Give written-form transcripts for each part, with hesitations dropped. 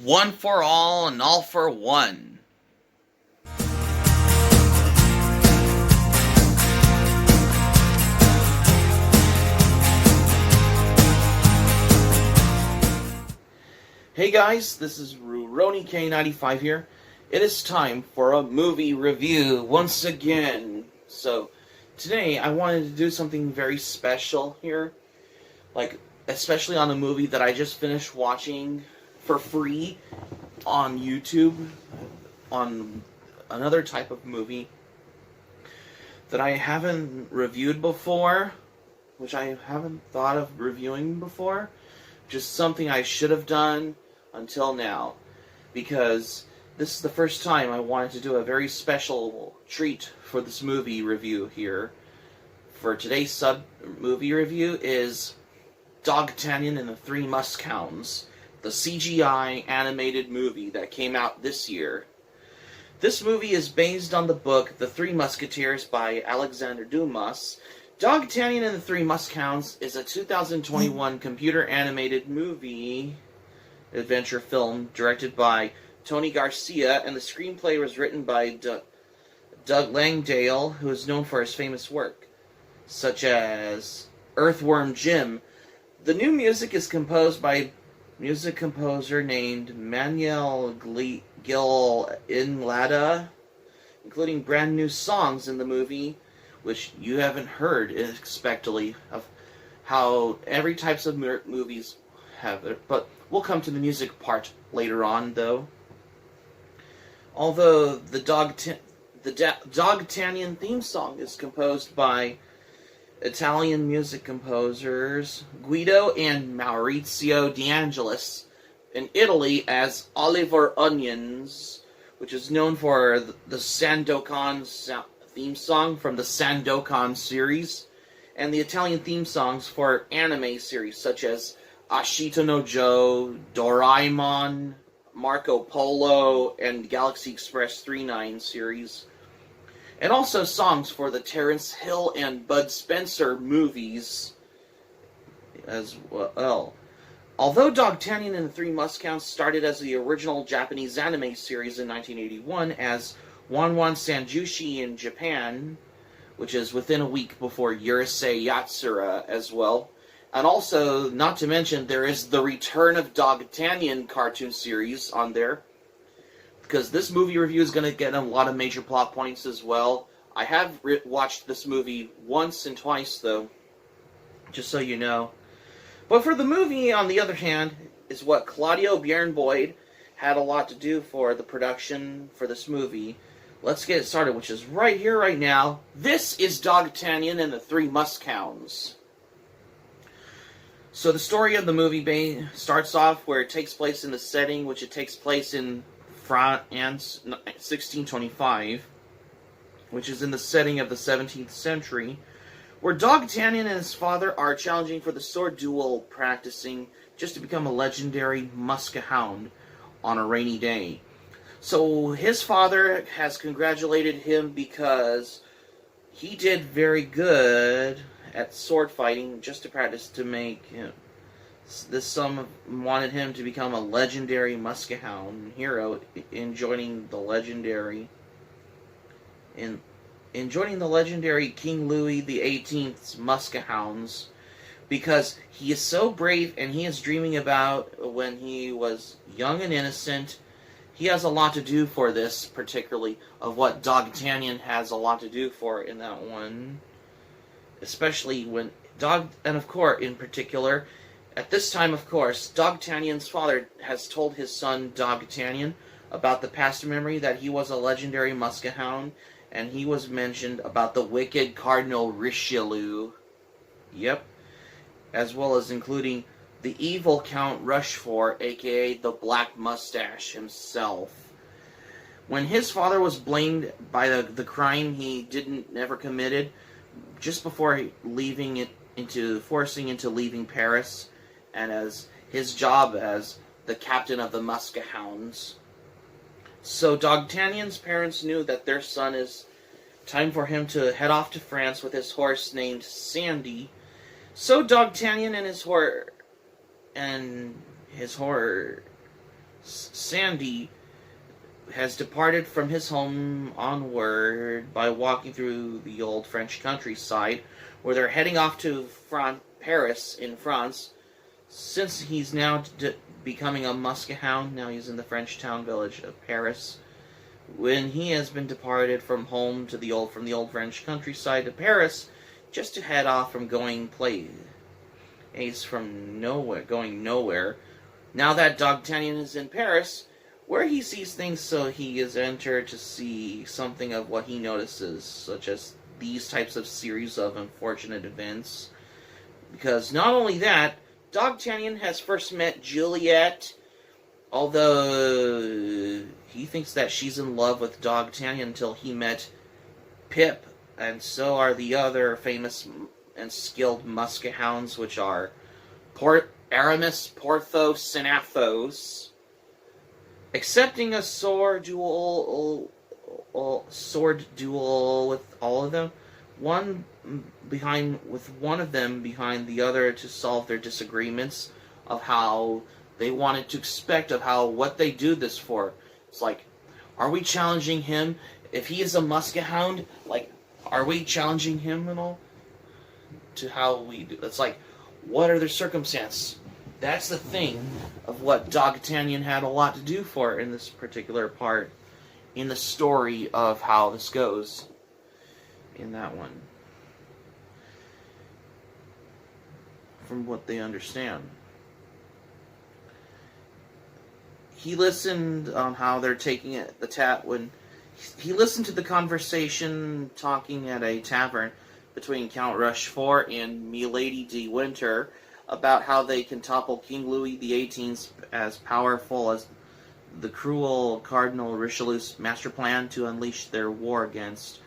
One for all and all for one. Hey guys, this is Ruroni K95 here. It is time for a movie review once again. So, today I wanted to do something very special here. Especially on a movie that I just finished watching for free on YouTube. On another type of movie that I haven't reviewed before. Which I haven't thought of reviewing before. Just something I should have done until now, because this is the first time I wanted to do a very special treat for this movie review here. For today's movie review is Dogtanian and the Three Muskehounds, the CGI animated movie that came out this year. This movie is based on the book The Three Musketeers by Alexander Dumas. Dogtanian and the Three Muskehounds is a 2021 computer animated movie adventure film directed by Tony Garcia, and the screenplay was written by Doug Langdale, who is known for his famous work, such as Earthworm Jim. The new music is composed by music composer named Manuel Gil Inlada, including brand new songs in the movie, which you haven't heard expectedly, of how every types of movies have it. But we'll come to the music part later on, though. Although the Dogtanian theme song is composed by Italian music composers Guido and Maurizio De Angelis in Italy as Oliver Onions, which is known for the Sandokan theme song from the Sandokan series, and the Italian theme songs for anime series such as Ashita no Joe, Doraemon, Marco Polo, and Galaxy Express 39 series. And also songs for the Terence Hill and Bud Spencer movies as well. Although Dogtanian and the Three Muskehounds started as the original Japanese anime series in 1981 as Wan Sanjushi in Japan, which is within a week before Urusei Yatsura as well. And also, not to mention, there is the Return of Dogtanian cartoon series on there, because this movie review is going to get a lot of major plot points as well. I have watched this movie once and twice, though, just so you know. But for the movie, on the other hand, is what Claudio Bjornboyd had a lot to do for the production for this movie. Let's get it started, which is right here, right now. This is Dogtanian and the Three Muskehounds. So the story of the movie starts off where it takes place in the setting, which it takes place in France, 1625, which is in the setting of the 17th century, where Dogtanian and his father are challenging for the sword duel, practicing just to become a legendary Muskehound on a rainy day. So his father has congratulated him because he did very good at sword fighting just to practice to make this son wanted him to become a legendary Muskehound hero in joining the legendary King Louis XVIII's Muskehounds, because he is so brave and he is dreaming about when he was young and innocent. He has a lot to do for this, particularly of what Dogtanian has a lot to do for in that one. Especially when and of course, in particular, at this time, of course, Dogtanian's father has told his son Dogtanian about the past memory that he was a legendary Muskehound, and he was mentioned about the wicked Cardinal Richelieu. Yep. As well as including the evil Count Rushford, aka the Black Mustache himself. When his father was blamed by the crime he never committed, just before leaving Paris, and as his job as the captain of the Muskehounds. So Dogtanian's parents knew that their son is time for him to head off to France with his horse named Sandy. So Dogtanian and his horse Sandy has departed from his home onward by walking through the old French countryside, where they're heading off to Paris in France. Since he's now becoming a Muskehound, now he's in the French town village of Paris. When he has been departed from home to from the old French countryside to Paris, just to head off from going nowhere. Now that Dogtanian is in Paris, where he sees things, so he is entered to see something of what he notices, such as these types of series of unfortunate events. Because not only that, Dogtanian has first met Juliet, although he thinks that she's in love with Dogtanian until he met Pip, and so are the other famous and skilled Muskehounds, which are Aramis, Porthos, and Athos. Accepting a sword duel with all of them, one of them behind the other to solve their disagreements of how they wanted to expect of what they do this for. It's like, are we challenging him? If he is a Muskehound, like, are we challenging him and all? To how we do. It's like, what are the circumstances? That's the thing of what Dogtanian had a lot to do for in this particular part in the story of how this goes in that one. From what they understand. He listened on how they're taking it, when he listened to the conversation talking at a tavern between Count Rochefort and Milady de Winter about how they can topple King Louis XVIII as powerful as the cruel Cardinal Richelieu's master plan to unleash their war against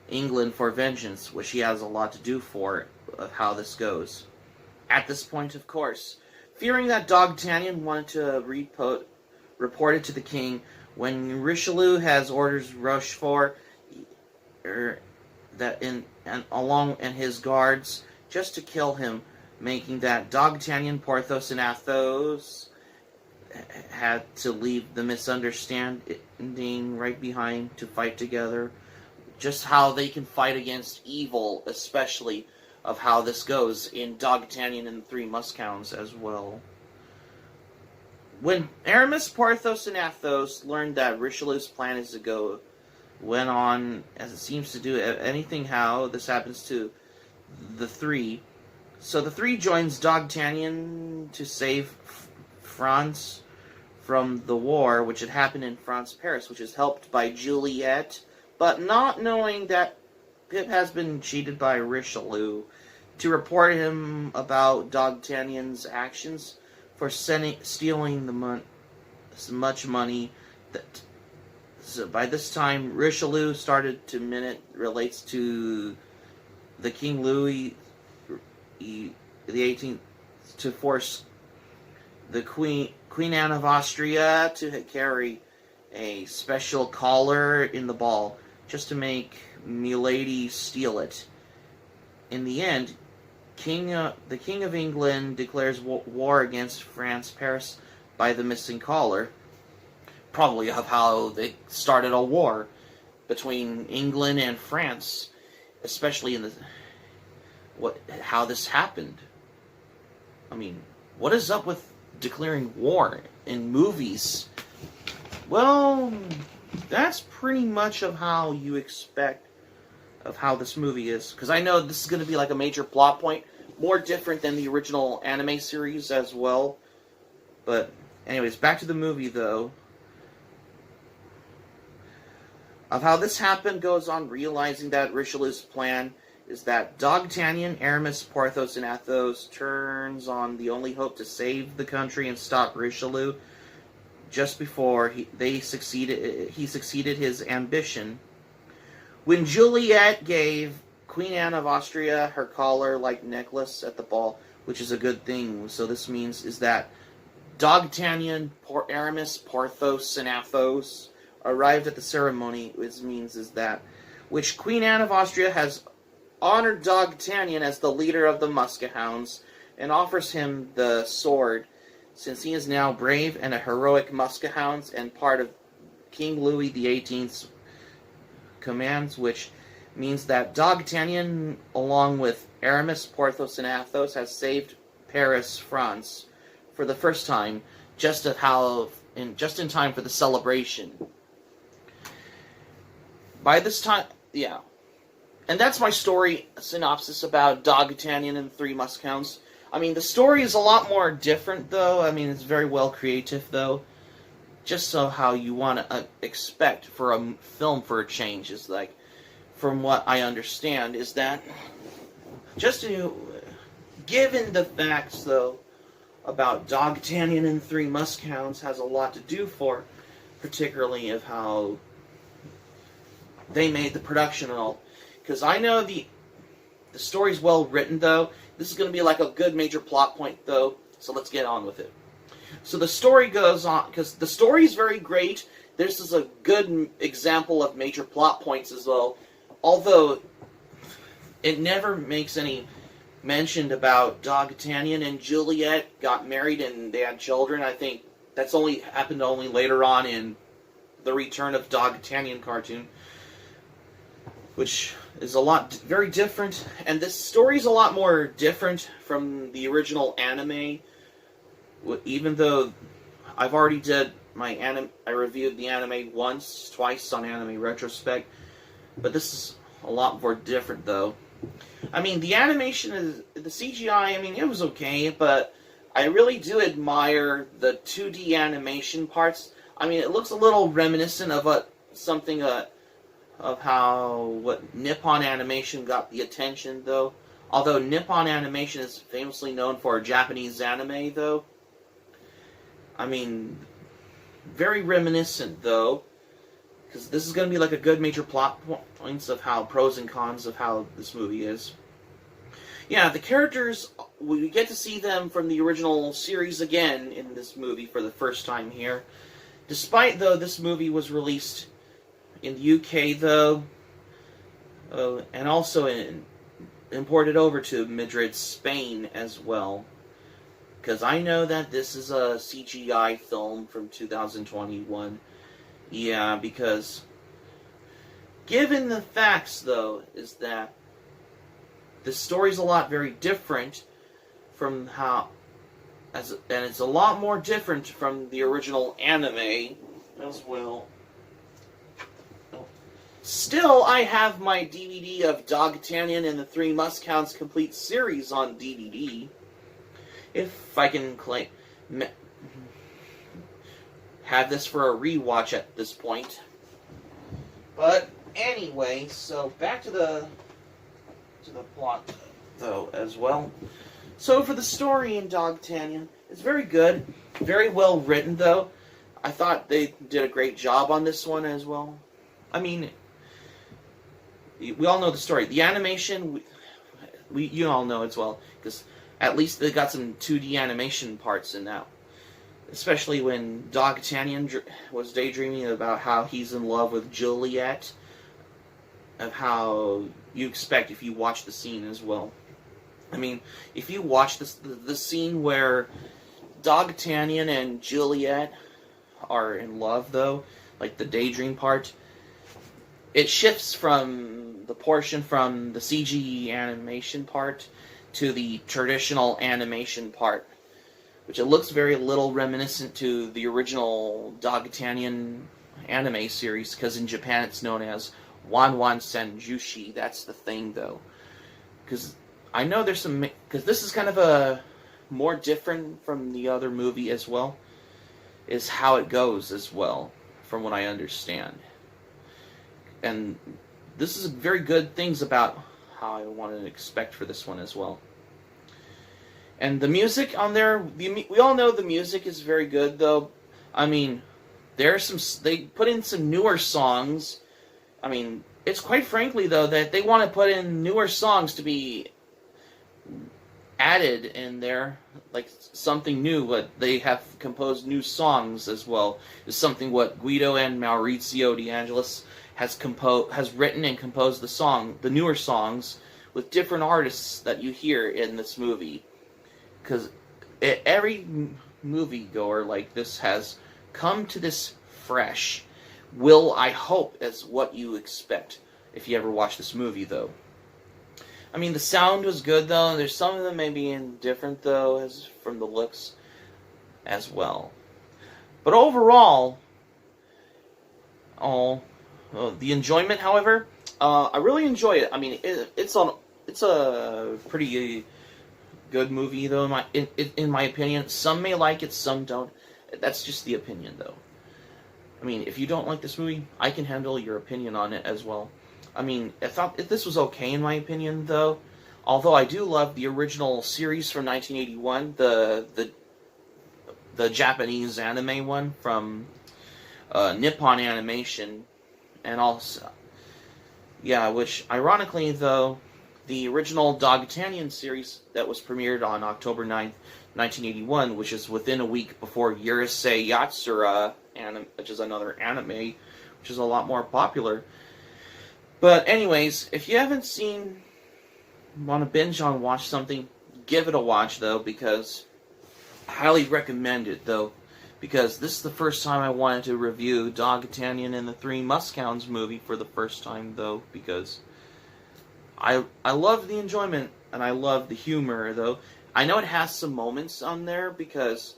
England for vengeance, which he has a lot to do for how this goes. At this point, of course, fearing that Dogtanian wanted to report it to the king, when Richelieu has orders Rochefort and his guards just to kill him, making that Dogtanian, Porthos, and Athos had to leave the misunderstanding right behind to fight together. Just how they can fight against evil, especially of how this goes in Dogtanian and the Three Muskehounds as well. When Aramis, Porthos, and Athos learned that Richelieu's plan is to go, went on, as it seems to do, anything how this happens to the three. So the three joins Dogtanian to save France from the war, which had happened in France, Paris, which is helped by Juliet, but not knowing that Pip has been cheated by Richelieu, to report him about Dogtanian's actions for stealing much money. So by this time, Richelieu started to relates to the King Louis the 18th to force the Queen Anne of Austria to carry a special collar in the ball, just to make Milady steal it. In the end, the King of England declares war against France, Paris, by the missing collar. Probably of how they started a war between England and France, especially in how this happened. I mean, what is up with declaring war in movies? Well, that's pretty much of how you expect of how this movie is. Because I know this is going to be like a major plot point, more different than the original anime series as well. But anyways, back to the movie though. Of how this happened goes on realizing that Richelieu's plan is that Dogtanian, Aramis, Porthos, and Athos turns on the only hope to save the country and stop Richelieu just before he succeeded his ambition. When Juliet gave Queen Anne of Austria her collar-like necklace at the ball, which is a good thing, so this means is that Dogtanian, Aramis, Porthos, and Athos arrived at the ceremony, which means is that which Queen Anne of Austria has honored Dogtanian as the leader of the Muskehounds and offers him the sword since he is now brave and a heroic Muskehound and part of King Louis XVIII's commands, which means that Dogtanian, along with Aramis, Porthos, and Athos, has saved Paris, France, for the first time, just in time for the celebration. By this time, yeah. And that's my story synopsis about Dogtanian and the Three Muskehounds. I mean, the story is a lot more different, though. I mean, it's very well creative, though. Just so how you want to expect for a film for a change is like, from what I understand, is that just to, given the facts, though, about Dogtanian and Three Muskehounds has a lot to do for, particularly of how they made the production and all. Because I know the story's well written, though. This is going to be like a good major plot point, though. So let's get on with it. So the story goes on, because the story is very great. This is a good example of major plot points as well. Although it never makes any mention about Dogtanian and Juliet got married and they had children. I think that's happened only later on in the Return of Dogtanian cartoon, which is very different. And this story is a lot more different from the original anime. Even though I've already did I reviewed the anime twice on Anime Retrospect, but this is a lot more different, though. I mean, the animation the CGI, I mean, it was okay, but I really do admire the 2D animation parts. I mean, it looks a little reminiscent of what Nippon Animation got the attention, though. Although Nippon Animation is famously known for Japanese anime, though. I mean, very reminiscent, though, because this is going to be like a good major plot points of how pros and cons of how this movie is. Yeah, the characters, we get to see them from the original series again in this movie for the first time here. Despite, though, this movie was released in the UK, though, and also imported over to Madrid, Spain, as well. Because I know that this is a CGI film from 2021. Yeah, because given the facts, though, is that the story's a lot very different from and it's a lot more different from the original anime as well. Still, I have my DVD of Dogtanian and the Three Muskehounds complete series on DVD. If I can have this for a rewatch at this point. But anyway, so back to the plot, though, as well. So for the story in Dogtanian, it's very good, very well written, though. I thought they did a great job on this one as well. I mean, we all know the story. The animation, you all know as well, because at least they got some 2D animation parts in that. Especially when Dogtanian was daydreaming about how he's in love with Juliet. Of how you expect if you watch the scene as well. I mean, if you watch the scene where Dogtanian and Juliet are in love, though, like the daydream part, it shifts from the portion from the CG animation part to the traditional animation part, which it looks very little reminiscent to the original Dogtanian anime series, because in Japan it's known as Wanwan Senjushi. That's the thing, though. Because I know there's some... Because this is kind of a more different from the other movie as well, is how it goes as well, from what I understand. And this is very good things about how I want to expect for this one as well. And the music on there, we all know the music is very good, though. I mean, they put in some newer songs. I mean, it's quite frankly, though, that they want to put in newer songs to be added in there, like something new. But they have composed new songs as well. Is something what Guido and Maurizio De Angelis has written and composed the newer songs with different artists that you hear in this movie. Because every moviegoer like this has come to this fresh, will, I hope, is what you expect if you ever watch this movie, though. I mean, the sound was good, though. There's some of them may be indifferent, though, as from the looks as well. But overall, the enjoyment, however, I really enjoy it. I mean, it's a pretty good movie, though, in my opinion. Some may like it, some don't. That's just the opinion, though. I mean, if you don't like this movie, I can handle your opinion on it as well. I mean, I thought this was okay in my opinion, though. Although I do love the original series from 1981, the Japanese anime one from Nippon Animation, and also, yeah, which ironically, though, the original Dogtanian series that was premiered on October 9th, 1981, which is within a week before Urusei Yatsura, which is another anime, which is a lot more popular. But anyways, if you haven't want to binge on watch something, give it a watch, though, because I highly recommend it, though, because this is the first time I wanted to review Dogtanian and the Three Muskehounds movie for the first time, though, because I love the enjoyment, and I love the humor, though. I know it has some moments on there, because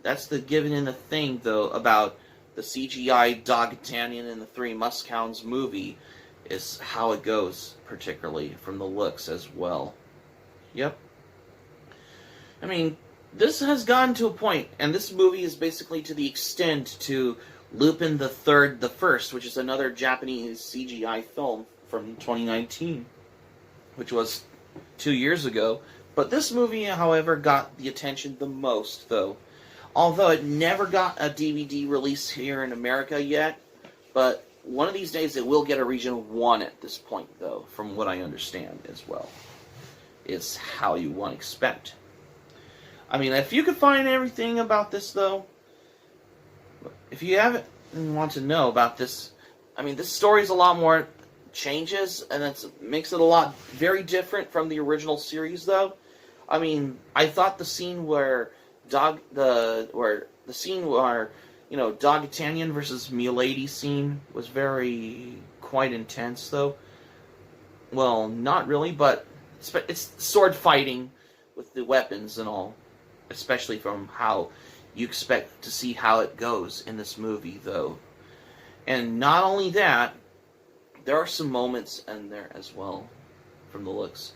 that's the given in the thing, though, about the CGI Dogtanian and the Three Muskehounds movie, is how it goes, particularly from the looks as well. Yep. I mean, this has gotten to a point, and this movie is basically to the extent to Lupin the First, which is another Japanese CGI film from 2019, which was 2 years ago. But this movie, however, got the attention the most, though. Although it never got a DVD release here in America yet, but one of these days it will get a Region 1 at this point, though, from what I understand as well. Is how you want to expect. I mean, if you could find everything about this, though, if you haven't want to know about this, I mean, this story's a lot more changes, and it makes it a lot very different from the original series, though. I mean, I thought the scene where Dogtanian versus Milady scene was quite intense, though. Well, not really, but it's sword fighting with the weapons and all, especially from how you expect to see how it goes in this movie, though. And not only that, there are some moments in there as well, from the looks.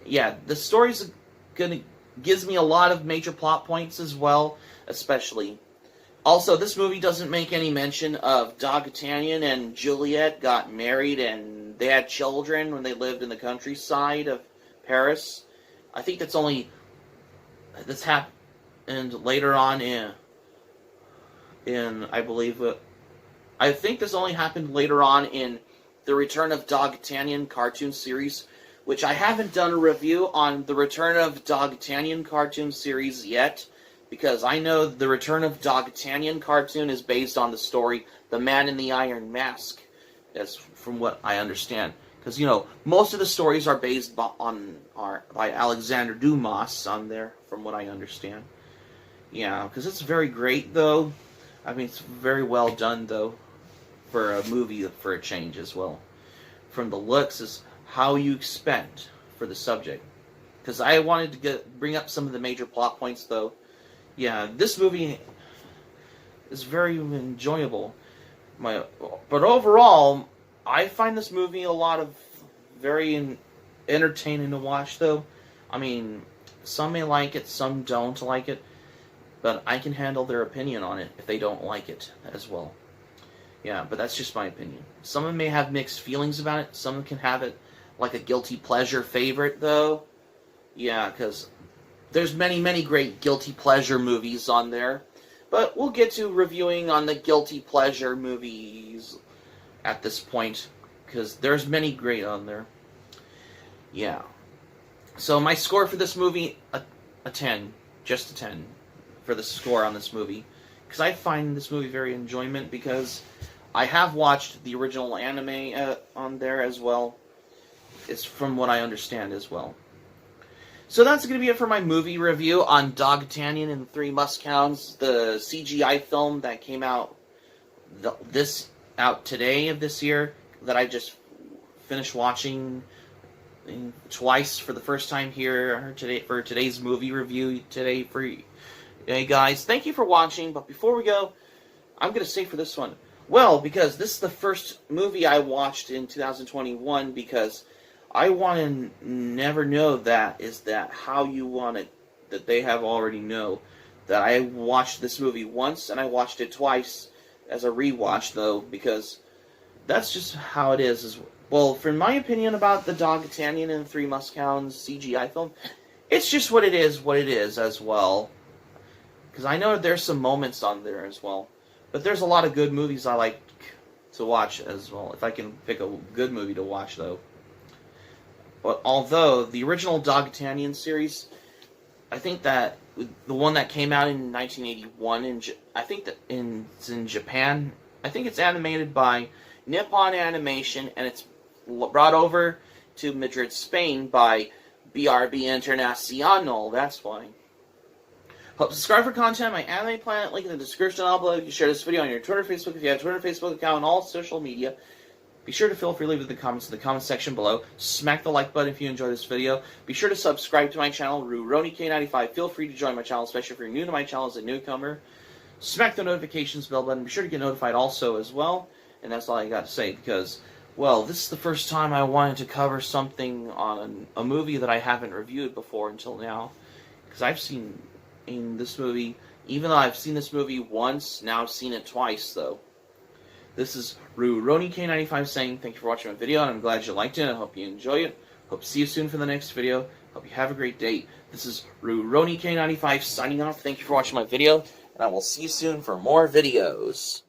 Yeah, the story's gives me a lot of major plot points as well, especially. Also, this movie doesn't make any mention of Dogtanian and Juliet got married and they had children when they lived in the countryside of Paris. I think this happened later on in I believe I think this only happened later on in the Return of Dogtanian cartoon series, which I haven't done a review on the Return of Dogtanian cartoon series yet, because I know the Return of Dogtanian cartoon is based on the story The Man in the Iron Mask, as from what I understand. Because, most of the stories are based by Alexander Dumas on there, from what I understand. Yeah, because it's very great, though. I mean, it's very well done, though, for a movie for a change as well. From the looks is how you expect for the subject. Because I wanted to bring up some of the major plot points, though. Yeah, this movie is very enjoyable. But overall, I find this movie a lot of very entertaining to watch, though. I mean, some may like it, some don't like it. But I can handle their opinion on it if they don't like it as well. Yeah, but that's just my opinion. Some may have mixed feelings about it. Some can have it like a guilty pleasure favorite, though. Yeah, because there's many, many great guilty pleasure movies on there. But we'll get to reviewing on the guilty pleasure movies at this point, because there's many great on there. Yeah. So my score for this movie, a 10. Just a 10 for the score on this movie. Because I find this movie very enjoyment, because I have watched the original anime on there as well. It's from what I understand as well. So that's going to be it for my movie review on Dogtanian and Three Muskehounds, the CGI film that came out today of this year that I just finished watching twice for the first time here today for today's movie review today for you guys. Thank you for watching, but before we go, I'm going to say for this one, well, because this is the first movie I watched in 2021, because I want to never know that how you want it, that they have already know that I watched this movie once and I watched it twice as a rewatch, though, because that's just how it is. Well, for my opinion about the Dogtanian and Three Muskehounds CGI film, it's just what it is as well. Because I know there's some moments on there as well. But there's a lot of good movies I like to watch as well, if I can pick a good movie to watch, though. But although the original Dogtanian series, I think that the one that came out in 1981, I think that it's in Japan. I think it's animated by Nippon Animation, and it's brought over to Madrid, Spain by BRB Internacional. That's why. Hope subscribe for content. My Anime Planet link in the description down below. You can share this video on your Twitter, Facebook if you have a Twitter, Facebook account, and all social media. Be sure to feel free to leave the comments in the comment section below. Smack the like button if you enjoyed this video. Be sure to subscribe to my channel, RuRoniK95. Feel free to join my channel, especially if you're new to my channel as a newcomer. Smack the notifications bell button. Be sure to get notified also as well. And that's all I got to say, because, well, this is the first time I wanted to cover something on a movie that I haven't reviewed before until now. Because I've seen in this movie, even though I've seen this movie once, now I've seen it twice, though. This is RuRoniK95 saying thank you for watching my video, and I'm glad you liked it. I hope you enjoy it. Hope to see you soon for the next video. Hope you have a great day. This is RuRoniK95 signing off. Thank you for watching my video, and I will see you soon for more videos.